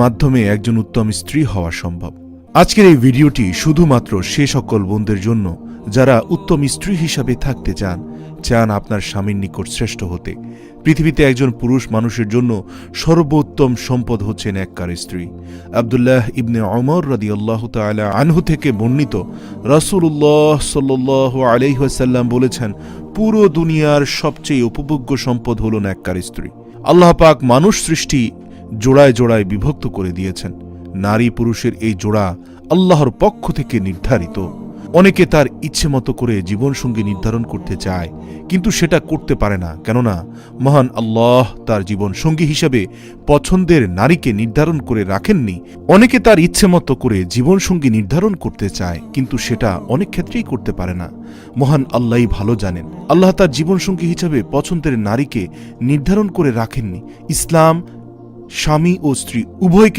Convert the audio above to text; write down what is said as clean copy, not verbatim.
মাধ্যমে একজন উত্তম স্ত্রী হওয়া সম্ভব। আজকের এই ভিডিওটি শুধুমাত্র সে সকল বোনদের জন্য যারা উত্তম স্ত্রী হিসাবে থাকতে চান আপনার স্বামীর নিকট শ্রেষ্ঠ হতে। পৃথিবীতে একজন পুরুষ মানুষের জন্য সর্বোত্তম সম্পদ হচ্ছে নেককার স্ত্রী। আব্দুল্লাহ ইবনে ওমর রাদিয়াল্লাহু তাআলা আনহু থেকে বর্ণিত, রাসূলুল্লাহ সাল্লাল্লাহু আলাইহি ওয়াসাল্লাম বলেছেন, পুরো দুনিয়ার সবচেয়ে উপভোগ্য সম্পদ হলো নেককার স্ত্রী। আল্লাহ পাক মানুষ সৃষ্টি জোড়ায় জোড়ায় বিভক্ত করে দিয়েছেন। নারী পুরুষের এই জোড়া আল্লাহর পক্ষ থেকে নির্ধারিত। অনেকে তার ইচ্ছে মতো করে জীবনসঙ্গী নির্ধারণ করতে চায়, কিন্তু সেটা করতে পারে না, কেননা মহান আল্লাহ তার জীবনসঙ্গী হিসেবে পছন্দের নারীকে নির্ধারণ করে রাখেননি। অনেকে তার ইচ্ছে মতো করে জীবনসঙ্গী নির্ধারণ করতে চায়, কিন্তু সেটা অনেক ক্ষেত্রেই করতে পারে না। মহান আল্লাহই ভালো জানেন। আল্লাহ তার জীবনসঙ্গী হিসেবে পছন্দের নারীকে নির্ধারণ করে রাখেননি। ইসলাম স্বামী ও স্ত্রী উভয়কে